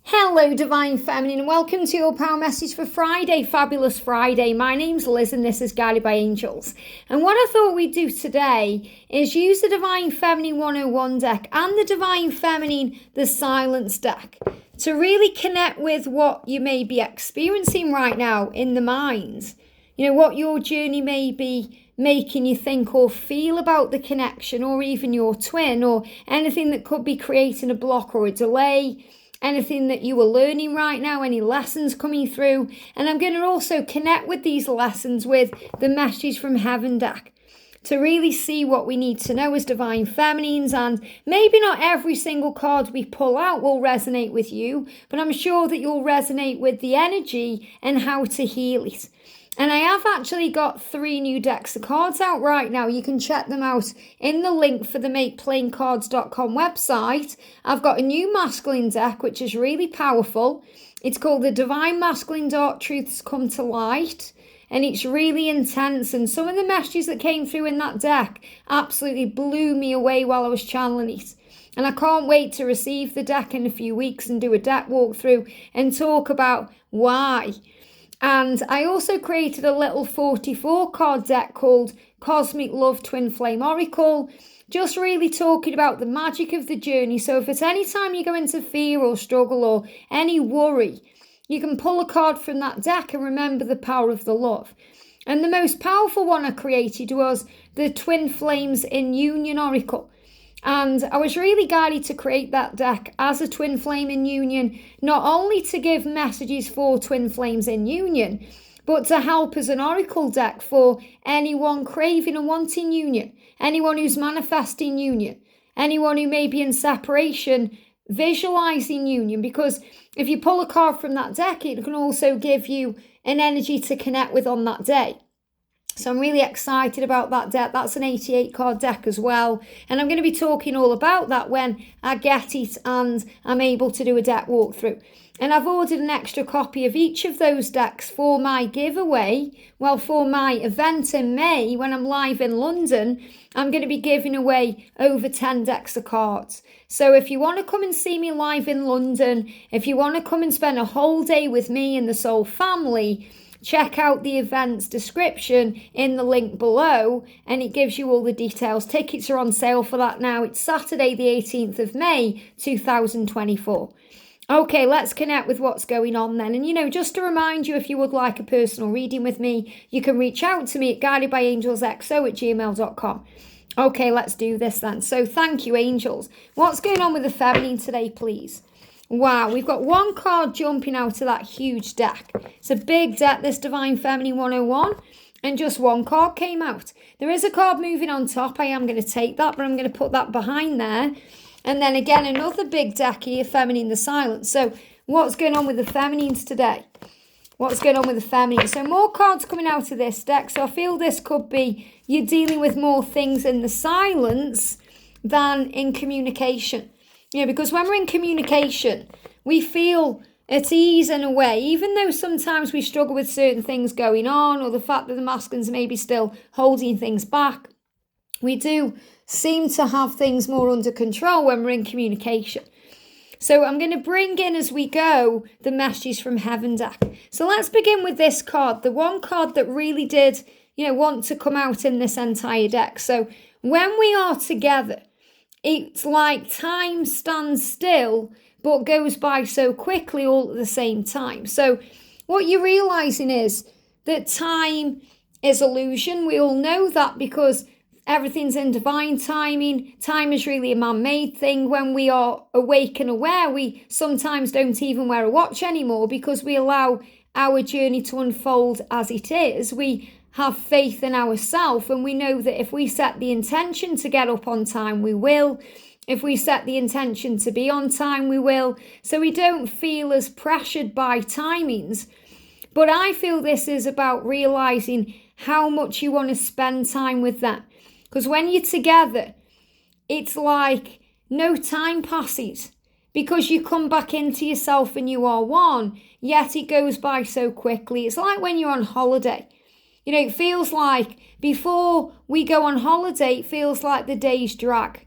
Hello Divine Feminine, and welcome to your power message for Friday, Fabulous Friday. My name's Liz and this is Guided by Angels. And what I thought we'd do today is use the Divine Feminine 101 deck and the Divine Feminine, the Silence deck, to really connect with what you may be experiencing right now in the mind. You know, what your journey may be making you think or feel about the connection, or even your twin, or anything that could be creating a block or a delay. Anything that you are learning right now, any lessons coming through. And I'm going to also connect with these lessons with the message from Heaven deck to really see what we need to know as Divine Feminines. And maybe not every single card we pull out will resonate with you, but I'm sure that you'll resonate with the energy and how to heal it. And I have actually got 3 new decks of cards out right now. You can check them out in the link for the makeplaincards.com website. I've got a new masculine deck, which is really powerful. It's called the Divine Masculine Dark Truths Come to Light. And it's really intense. And some of the messages that came through in that deck absolutely blew me away while I was channeling it. And I can't wait to receive the deck in a few weeks and do a deck walkthrough and talk about why. And I also created a little 44 card deck called Cosmic Love Twin Flame Oracle, just really talking about the magic of the journey. So if at any time you go into fear or struggle or any worry, you can pull a card from that deck and remember the power of the love. And the most powerful one I created was the Twin Flames in Union Oracle. And I was really guided to create that deck as a twin flame in union, not only to give messages for twin flames in union, but to help as an oracle deck for anyone craving and wanting union, anyone who's manifesting union, anyone who may be in separation, visualizing union. Because if you pull a card from that deck, it can also give you an energy to connect with on that day. So I'm really excited about that deck. That's an 88 card deck as well. And I'm going to be talking all about that when I get it and I'm able to do a deck walkthrough. And I've ordered an extra copy of each of those decks for my giveaway. Well, for my event in May, when I'm live in London, I'm going to be giving away over 10 decks of cards. So if you want to come and see me live in London, if you want to come and spend a whole day with me and the Soul family, check out the event's description in the link below and it gives you all the details. Tickets are on sale for that now. It's Saturday the 18th of May 2024. Okay, let's connect with what's going on then. And just to remind you, if you would like a personal reading with me, you can reach out to me at guidedbyangelsxo@gmail.com. Okay, let's do this then. So thank you, angels. What's going on with the feminine today, please? Wow, we've got one card jumping out of that huge deck. It's a big deck, this Divine Feminine 101, and just one card came out. There is a card moving on top. I am going to take that, but I'm going to put that behind there. And then again, another big deck here, Feminine the Silence. So what's going on with the feminines today? What's going on with the feminine? So more cards coming out of this deck. So I feel this could be you're dealing with more things in the silence than in communication. Because when we're in communication, we feel at ease in a way, even though sometimes we struggle with certain things going on, or the fact that the masculines may be still holding things back. We do seem to have things more under control when we're in communication. So I'm going to bring in as we go the messages from Heaven deck. So let's begin with this card, the one card that really did, want to come out in this entire deck. So when we are together, it's like time stands still, but goes by so quickly all at the same time. So what you're realizing is that time is illusion. We all know that because everything's in divine timing. Time is really a man-made thing. When we are awake and aware, we sometimes don't even wear a watch anymore because we allow our journey to unfold as it is. We have faith in ourselves, and we know that if we set the intention to get up on time, we will. If we set the intention to be on time, we will. So we don't feel as pressured by timings. But I feel this is about realizing how much you want to spend time with them. Because when you're together, it's like no time passes because you come back into yourself and you are one, yet it goes by so quickly. It's like when you're on holiday. It feels like before we go on holiday, it feels like the days drag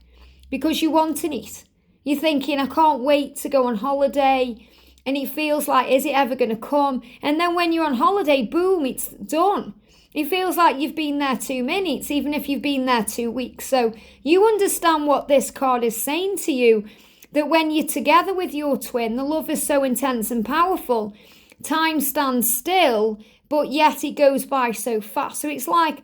because you're wanting it. You're thinking, I can't wait to go on holiday. and it feels like, is it ever going to come? And then when you're on holiday, boom, it's done. It feels like you've been there 2 minutes, even if you've been there 2 weeks. So you understand what this card is saying to you, that when you're together with your twin, the love is so intense and powerful, time stands still, but yet it goes by so fast. So it's like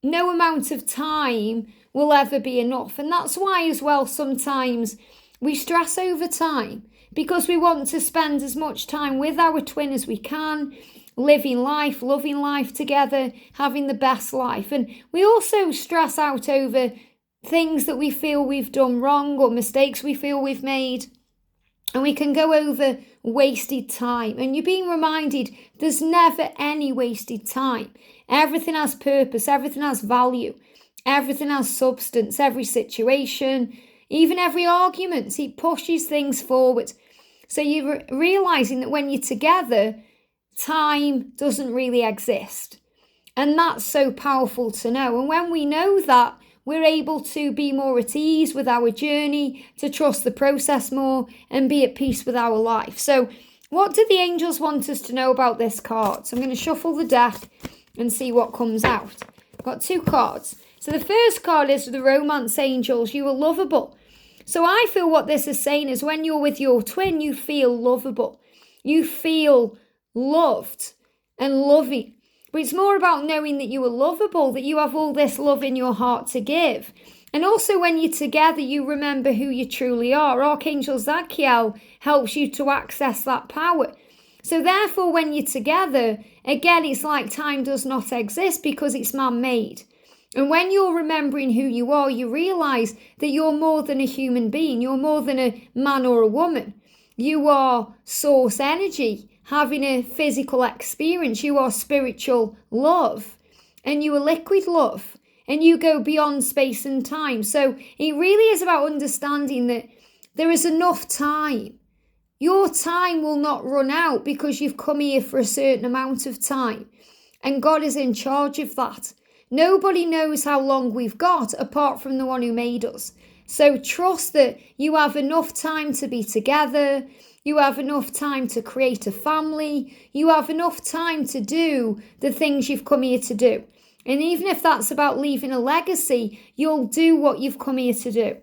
no amount of time will ever be enough. And that's why as well, sometimes we stress over time, because we want to spend as much time with our twin as we can, living life, loving life together, having the best life. And we also stress out over things that we feel we've done wrong or mistakes we feel we've made. And we can go over wasted time. And you're being reminded there's never any wasted time. Everything has purpose, everything has value, everything has substance, every situation, even every argument, it pushes things forward. So you're realizing that when you're together, time doesn't really exist. And that's so powerful to know. And when we know that, we're able to be more at ease with our journey, to trust the process more, and be at peace with our life. So what do the angels want us to know about this card? So I'm going to shuffle the deck and see what comes out. I've got 2 cards. So the first card is the romance angels. You are lovable. So I feel what this is saying is when you're with your twin, you feel lovable. You feel loved and loving. But it's more about knowing that you are lovable, that you have all this love in your heart to give. And also when you're together, you remember who you truly are. Archangel Zadkiel helps you to access that power. So therefore, when you're together, again, it's like time does not exist because it's man-made. And when you're remembering who you are, you realize that you're more than a human being. You're more than a man or a woman. You are source energy, having a physical experience. You are spiritual love, and you are liquid love, and you go beyond space and time. So it really is about understanding that there is enough time. Your time will not run out because you've come here for a certain amount of time, and God is in charge of that. Nobody knows how long we've got apart from the one who made us. So trust that you have enough time to be together. You have enough time to create a family. You have enough time to do the things you've come here to do. And even if that's about leaving a legacy, you'll do what you've come here to do.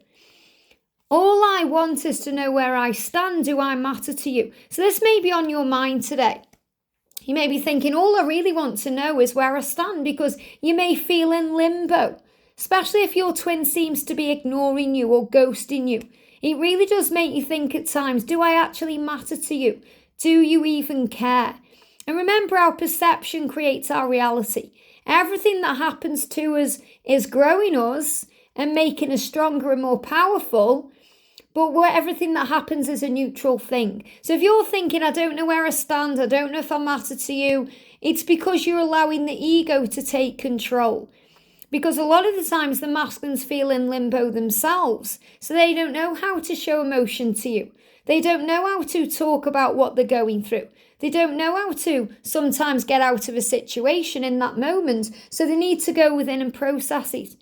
All I want is to know where I stand. Do I matter to you? So this may be on your mind today. You may be thinking, all I really want to know is where I stand, because you may feel in limbo, especially if your twin seems to be ignoring you or ghosting you. It really does make you think at times, do I actually matter to you? Do you even care? And remember, our perception creates our reality. Everything that happens to us is growing us and making us stronger and more powerful. But everything that happens is a neutral thing. So if you're thinking, I don't know where I stand, I don't know if I matter to you, it's because you're allowing the ego to take control. Because a lot of the times the masculines feel in limbo themselves. So they don't know how to show emotion to you. They don't know how to talk about what they're going through. They don't know how to sometimes get out of a situation in that moment. So they need to go within and process it.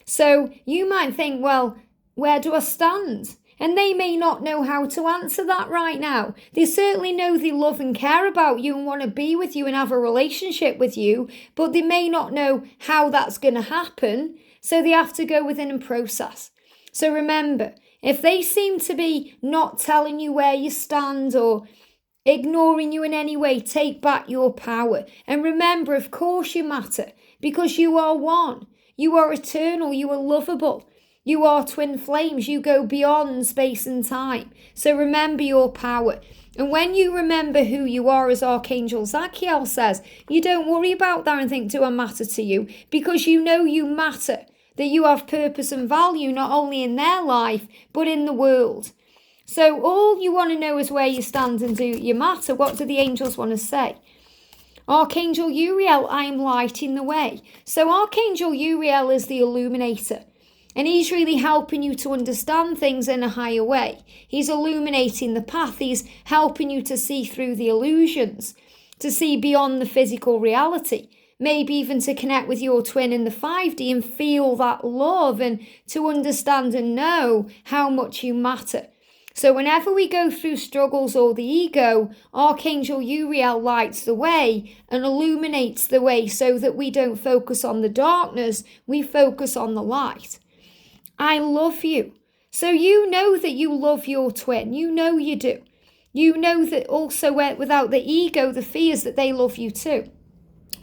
So you might think, well, where do I stand? And they may not know how to answer that right now. They certainly know they love and care about you and want to be with you and have a relationship with you, but they may not know how that's going to happen. So they have to go within and process. So remember, if they seem to be not telling you where you stand or ignoring you in any way, take back your power. And remember, of course you matter, because you are one. You are eternal. You are lovable. You are twin flames. You go beyond space and time. So remember your power. And when you remember who you are, as Archangel Zadkiel says, you don't worry about that and think, do I matter to you? Because you know you matter, that you have purpose and value, not only in their life, but in the world. So all you want to know is where you stand and do you matter. What do the angels want to say? Archangel Uriel, I am lighting the way. So Archangel Uriel is the illuminator. And he's really helping you to understand things in a higher way. He's illuminating the path. He's helping you to see through the illusions, to see beyond the physical reality. Maybe even to connect with your twin in the 5D and feel that love and to understand and know how much you matter. So whenever we go through struggles or the ego, Archangel Uriel lights the way and illuminates the way so that we don't focus on the darkness, we focus on the light. I love you. So you know that you love your twin. You know you do. You know that also without the ego, the fears that they love you too.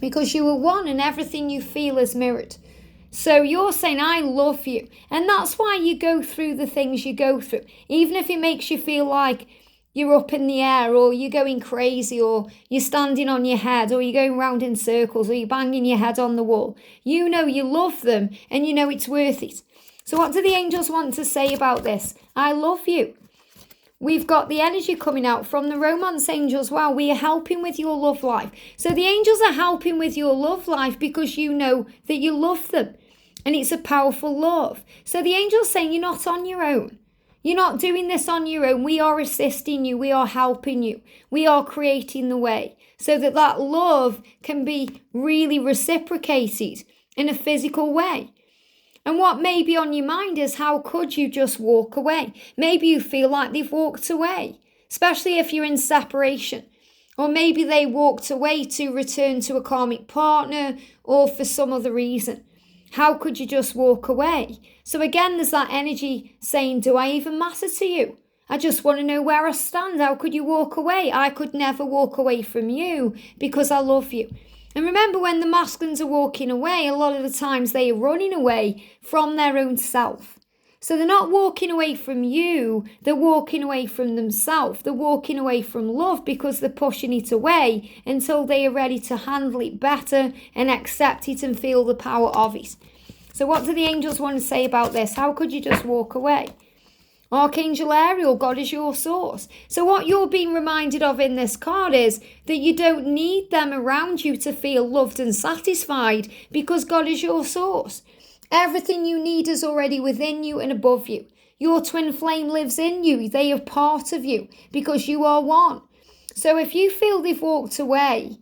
Because you are one and everything you feel is mirrored. So you're saying, I love you. And that's why you go through the things you go through. Even if it makes you feel like you're up in the air or you're going crazy or you're standing on your head or you're going round in circles or you're banging your head on the wall. You know you love them and you know it's worth it. So what do the angels want to say about this? I love you. We've got the energy coming out from the romance angels. Wow, we are helping with your love life. So the angels are helping with your love life because you know that you love them. And it's a powerful love. So the angels saying you're not on your own. You're not doing this on your own. We are assisting you. We are helping you. We are creating the way so that love can be really reciprocated in a physical way. And what may be on your mind is how could you just walk away? Maybe you feel like they've walked away, especially if you're in separation. Or maybe they walked away to return to a karmic partner or for some other reason. How could you just walk away? So again, there's that energy saying, do I even matter to you? I just want to know where I stand. How could you walk away? I could never walk away from you because I love you. And remember, when the masculines are walking away, a lot of the times they are running away from their own self. So they're not walking away from you, they're walking away from themselves. They're walking away from love because they're pushing it away until they are ready to handle it better and accept it and feel the power of it. So what do the angels want to say about this? How could you just walk away? Archangel Ariel, God is your source. So what you're being reminded of in this card is that you don't need them around you to feel loved and satisfied because God is your source. Everything you need is already within you and above you. Your twin flame lives in you. They are part of you because you are one. So if you feel they've walked away,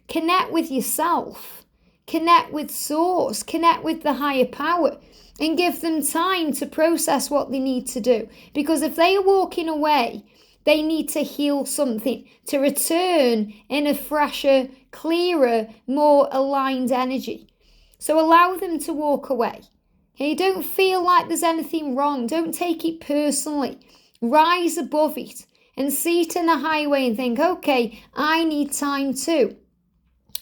connect with yourself. Connect with source. Connect with the higher power. And give them time to process what they need to do. Because if they are walking away, they need to heal something to return in a fresher, clearer, more aligned energy. So allow them to walk away. Okay, don't feel like there's anything wrong. Don't take it personally. Rise above it and see it in a highway and think, okay, I need time too.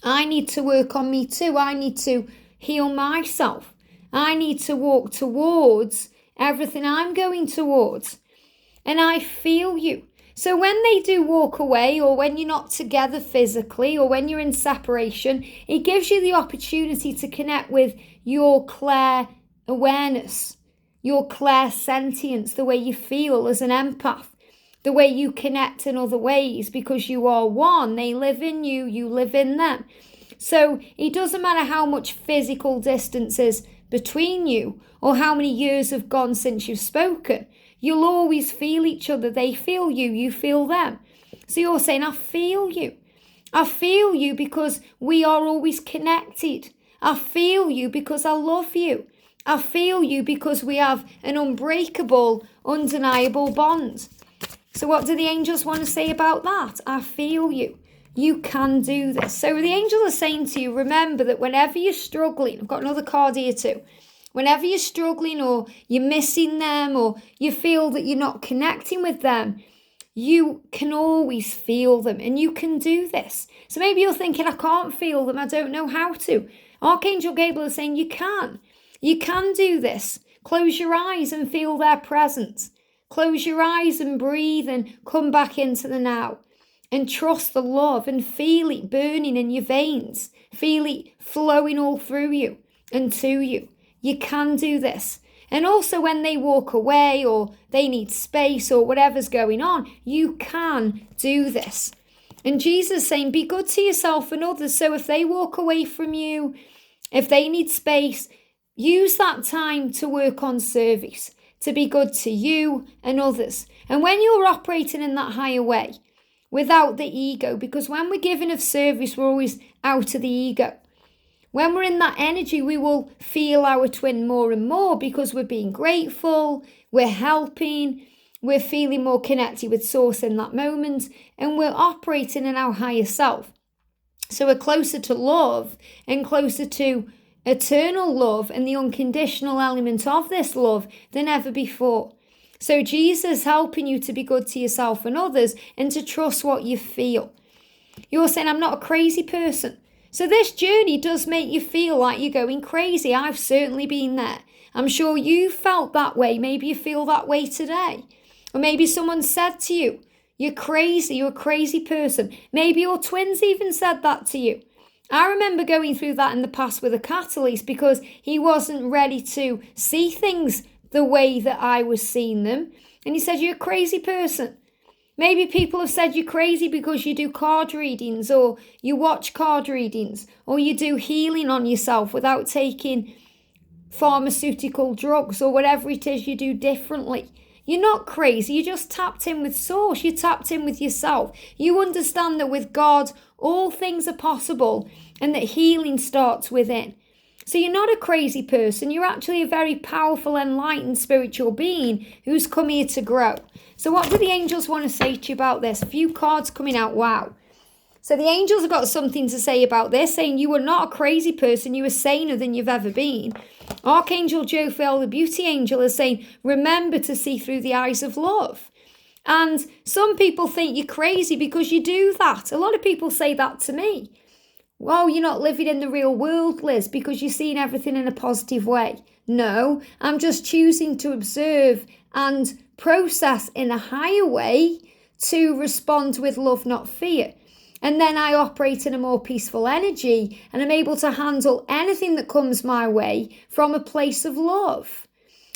I need to work on me too. I need to heal myself. I need to walk towards everything I'm going towards. And I feel you. So when they do walk away, or when you're not together physically, or when you're in separation, it gives you the opportunity to connect with your clear awareness, your clear sentience, the way you feel as an empath, the way you connect in other ways, because you are one. They live in you, you live in them. So it doesn't matter how much physical distance is between you, or how many years have gone since you've spoken. You'll always feel each other. They feel you, you feel them. So you're saying, I feel you. I feel you because we are always connected. I feel you because I love you. I feel you because we have an unbreakable, undeniable bond. So what do the angels want to say about that? I feel you. You can do this. So the angels are saying to you, remember that whenever you're struggling, I've got another card here too. Whenever you're struggling or you're missing them or you feel that you're not connecting with them, you can always feel them and you can do this. So maybe you're thinking, I can't feel them. I don't know how to. Archangel Gabriel is saying you can. You can do this. Close your eyes and feel their presence. Close your eyes and breathe and come back into the now. And trust the love and feel it burning in your veins. Feel it flowing all through you and to you. You can do this. And also when they walk away or they need space or whatever's going on, you can do this. And Jesus is saying, be good to yourself and others. So if they walk away from you, if they need space, use that time to work on service, to be good to you and others. And when you're operating in that higher way, without the ego, because when we're giving of service, we're always out of the ego. When we're in that energy, we will feel our twin more and more because we're being grateful, we're helping, we're feeling more connected with source in that moment, and we're operating in our higher self. So we're closer to love and closer to eternal love and the unconditional element of this love than ever before. So Jesus helping you to be good to yourself and others and to trust what you feel. You're saying, I'm not a crazy person. So this journey does make you feel like you're going crazy. I've certainly been there. I'm sure you felt that way. Maybe you feel that way today. Or maybe someone said to you, you're crazy, you're a crazy person. Maybe your twins even said that to you. I remember going through that in the past with a catalyst because he wasn't ready to see things the way that I was seeing them. And he said, you're a crazy person. Maybe people have said you're crazy because you do card readings or you watch card readings or you do healing on yourself without taking pharmaceutical drugs or whatever it is you do differently. You're not crazy. You just tapped in with source. You tapped in with yourself. You understand that with God, all things are possible and that healing starts within. So you're not a crazy person. You're actually a very powerful, enlightened spiritual being who's come here to grow. So what do the angels want to say to you about this? A few cards coming out. Wow. So the angels have got something to say about this, saying you are not a crazy person. You are saner than you've ever been. Archangel Jophiel, the beauty angel, is saying, remember to see through the eyes of love. And some people think you're crazy because you do that. A lot of people say that to me. Well, you're not living in the real world, Liz, because you're seeing everything in a positive way. No, I'm just choosing to observe and process in a higher way to respond with love, not fear. And then I operate in a more peaceful energy and I'm able to handle anything that comes my way from a place of love.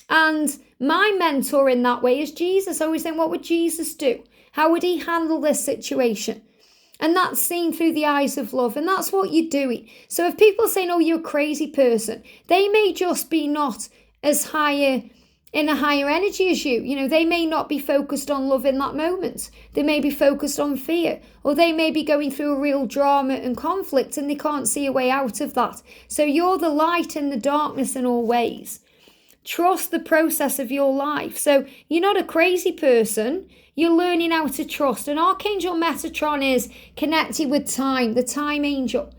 And my mentor in that way is Jesus. I always think, what would Jesus do? How would he handle this situation? And that's seen through the eyes of love. And that's what you're doing. So if people are saying, oh, you're a crazy person, they may just be not as higher in a higher energy as you. You know, they may not be focused on love in that moment. They may be focused on fear, or they may be going through a real drama and conflict and they can't see a way out of that. So you're the light in the darkness in all ways. Trust the process of your life. So you're not a crazy person. You're learning how to trust. And Archangel Metatron is connected with time, the time angel.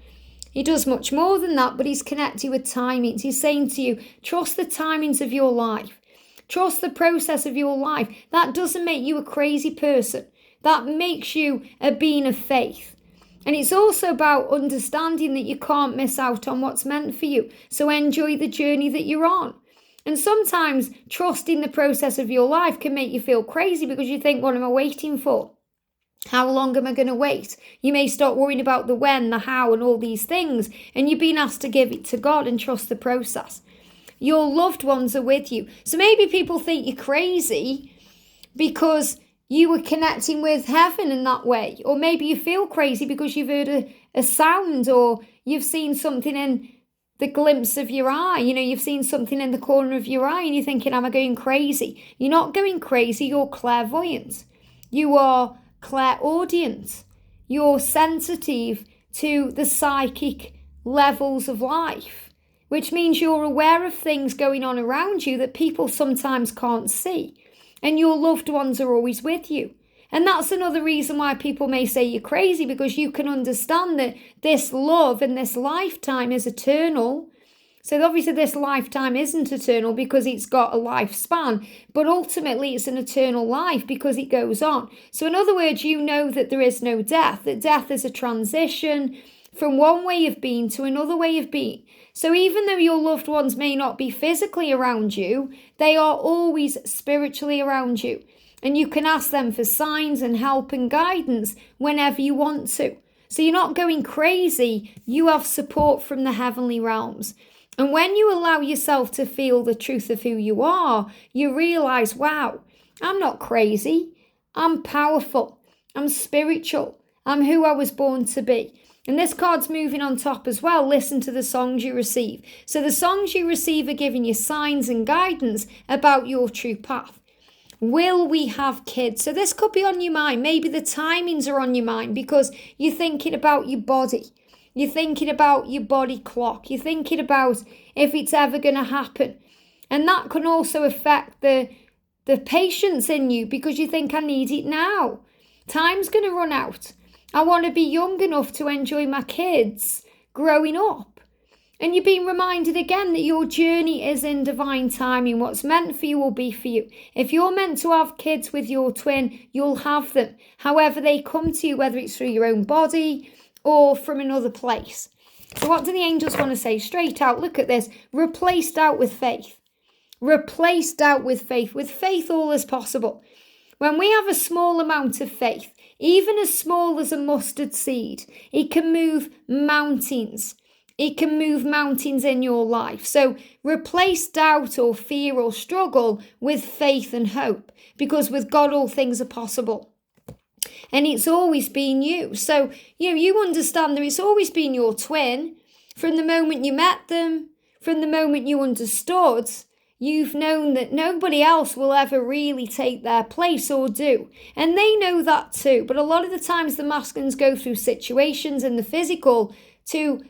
He does much more than that, but he's connected with timings. He's saying to you, trust the timings of your life. Trust the process of your life. That doesn't make you a crazy person. That makes you a being of faith. And it's also about understanding that you can't miss out on what's meant for you. So enjoy the journey that you're on. And sometimes trusting the process of your life can make you feel crazy because you think, what am I waiting for? How long am I going to wait? You may start worrying about the when, the how, and all these things. And you're being asked to give it to God and trust the process. Your loved ones are with you. So maybe people think you're crazy because you were connecting with heaven in that way. Or maybe you feel crazy because you've heard a sound or you've seen something in the glimpse of your eye. You know, you've seen something in the corner of your eye and you're thinking, am I going crazy? You're not going crazy. You're clairvoyant. You are clairaudient. You're sensitive to the psychic levels of life, which means you're aware of things going on around you that people sometimes can't see. And your loved ones are always with you. And that's another reason why people may say you're crazy, because you can understand that this love and this lifetime is eternal. So obviously this lifetime isn't eternal because it's got a lifespan, but ultimately it's an eternal life because it goes on. So in other words, you know that there is no death, that death is a transition from one way of being to another way of being. So even though your loved ones may not be physically around you, they are always spiritually around you. And you can ask them for signs and help and guidance whenever you want to. So you're not going crazy. You have support from the heavenly realms. And when you allow yourself to feel the truth of who you are, you realize, wow, I'm not crazy. I'm powerful. I'm spiritual. I'm who I was born to be. And this card's moving on top as well. Listen to the songs you receive. So the songs you receive are giving you signs and guidance about your true path. Will we have kids? So this could be on your mind. Maybe the timings are on your mind because you're thinking about your body. You're thinking about your body clock. You're thinking about if it's ever going to happen. And that can also affect the the patience in you because you think I need it now. Time's going to run out. I want to be young enough to enjoy my kids growing up. And you're being reminded again that your journey is in divine timing. What's meant for you will be for you. If you're meant to have kids with your twin, you'll have them. However they come to you, whether it's through your own body or from another place. So what do the angels want to say? Straight out, look at this. Replace doubt with faith. Replace doubt with faith. With faith, all is possible. When we have a small amount of faith, even as small as a mustard seed, it can move mountains. It can move mountains in your life. So replace doubt or fear or struggle with faith and hope, because with God all things are possible. And it's always been you. So you understand that it's always been your twin. From the moment you met them, from the moment you understood, you've known that nobody else will ever really take their place or do. And they know that too. But a lot of the times the masculines go through situations in the physical to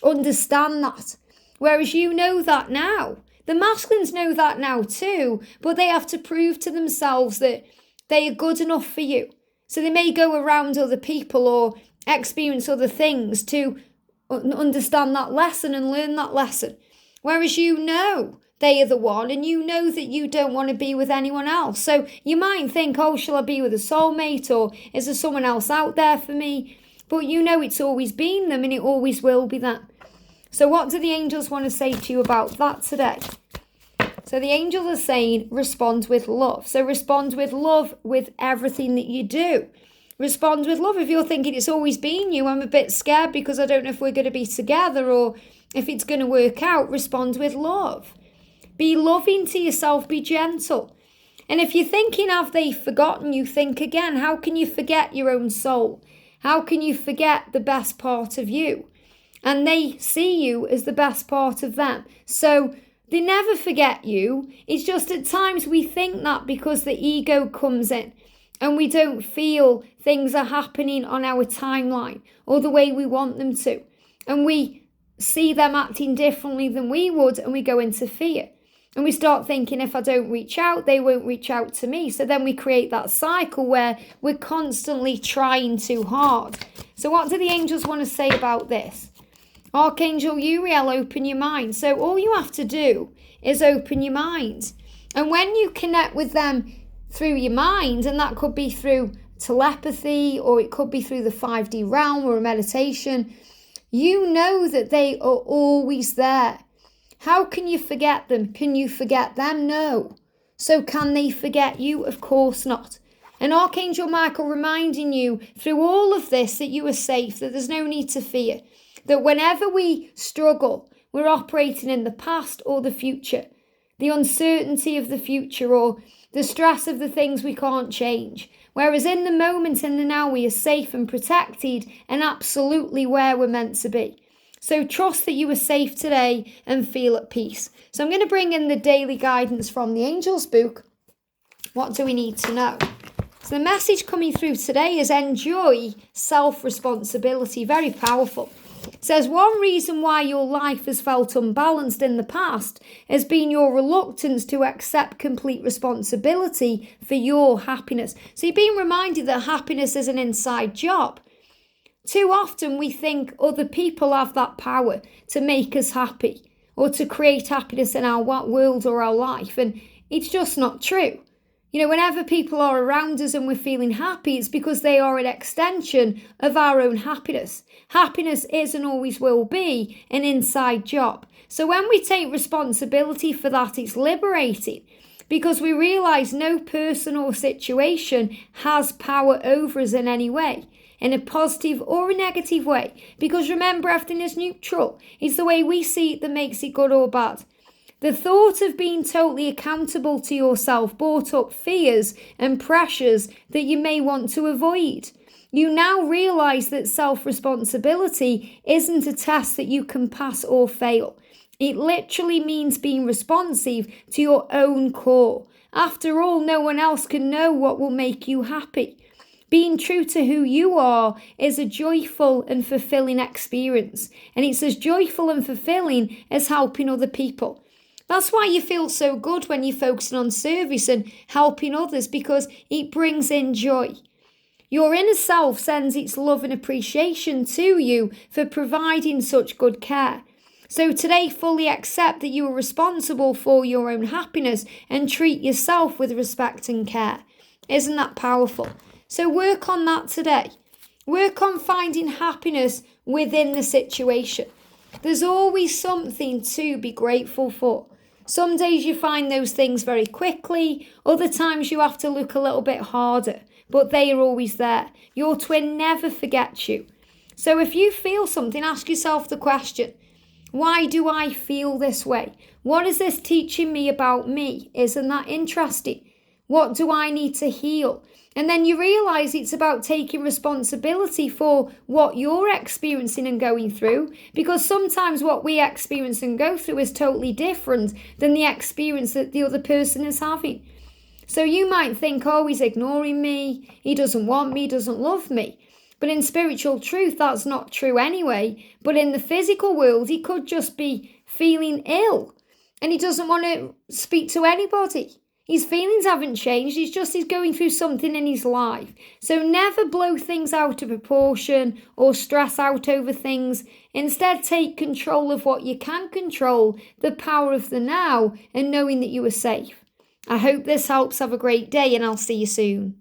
understand that. Whereas you know that now. The masculines know that now too. But they have to prove to themselves that they are good enough for you. So they may go around other people or experience other things to understand that lesson and learn that lesson. Whereas you know they are the one, and you know that you don't want to be with anyone else. So you might think, oh, shall I be with a soulmate, or is there someone else out there for me? But you know it's always been them, and it always will be that. So what do the angels want to say to you about that today? So the angels are saying, respond with love. So respond with love with everything that you do. Respond with love. If you're thinking it's always been you, I'm a bit scared because I don't know if we're going to be together or if it's going to work out, respond with love. Be loving to yourself, be gentle. And if you're thinking, have they forgotten you, think again, how can you forget your own soul? How can you forget the best part of you? And they see you as the best part of them. So they never forget you. It's just at times we think that because the ego comes in and we don't feel things are happening on our timeline or the way we want them to. And we see them acting differently than we would, and we go into fear. And we start thinking, if I don't reach out, they won't reach out to me. So then we create that cycle where we're constantly trying too hard. So what do the angels want to say about this? Archangel Uriel, open your mind. So all you have to do is open your mind. And when you connect with them through your mind, and that could be through telepathy, or it could be through the 5D realm or a meditation, you know that they are always there. How can you forget them? Can you forget them? No. So can they forget you? Of course not. And Archangel Michael reminding you through all of this that you are safe, that there's no need to fear, that whenever we struggle, we're operating in the past or the future, the uncertainty of the future or the stress of the things we can't change. Whereas in the moment, in the now, we are safe and protected and absolutely where we're meant to be. So trust that you are safe today and feel at peace. So I'm going to bring in the daily guidance from the Angels book. What do we need to know? So the message coming through today is enjoy self-responsibility. Very powerful. It says one reason why your life has felt unbalanced in the past has been your reluctance to accept complete responsibility for your happiness. So you're being reminded that happiness is an inside job. Too often we think other people have that power to make us happy or to create happiness in our world or our life. And it's just not true. You know, whenever people are around us and we're feeling happy, it's because they are an extension of our own happiness. Happiness is and always will be an inside job. So when we take responsibility for that, it's liberating because we realize no person or situation has power over us in any way, in a positive or a negative way. Because remember, everything is neutral. It's the way we see it that makes it good or bad. The thought of being totally accountable to yourself brought up fears and pressures that you may want to avoid. You now realize that self-responsibility isn't a test that you can pass or fail. It literally means being responsive to your own core. After all, no one else can know what will make you happy. Being true to who you are is a joyful and fulfilling experience. And it's as joyful and fulfilling as helping other people. That's why you feel so good when you're focusing on service and helping others, because it brings in joy. Your inner self sends its love and appreciation to you for providing such good care. So today, fully accept that you are responsible for your own happiness and treat yourself with respect and care. Isn't that powerful? So work on that today. Work on finding happiness within the situation. There's always something to be grateful for. Some days you find those things very quickly, other times you have to look a little bit harder, but they are always there. Your twin never forgets you. So if you feel something, ask yourself the question, why do I feel this way? What is this teaching me about me? Isn't that interesting? What do I need to heal? And then you realize it's about taking responsibility for what you're experiencing and going through, because sometimes what we experience and go through is totally different than the experience that the other person is having. So you might think, oh, he's ignoring me, he doesn't want me, doesn't love me. But in spiritual truth, that's not true anyway. But in the physical world, he could just be feeling ill and he doesn't want to speak to anybody. His feelings haven't changed. He's going through something in his life. So never blow things out of proportion or stress out over things. Instead, take control of what you can control, the power of the now, and knowing that you are safe. I hope this helps. Have a great day, and I'll see you soon.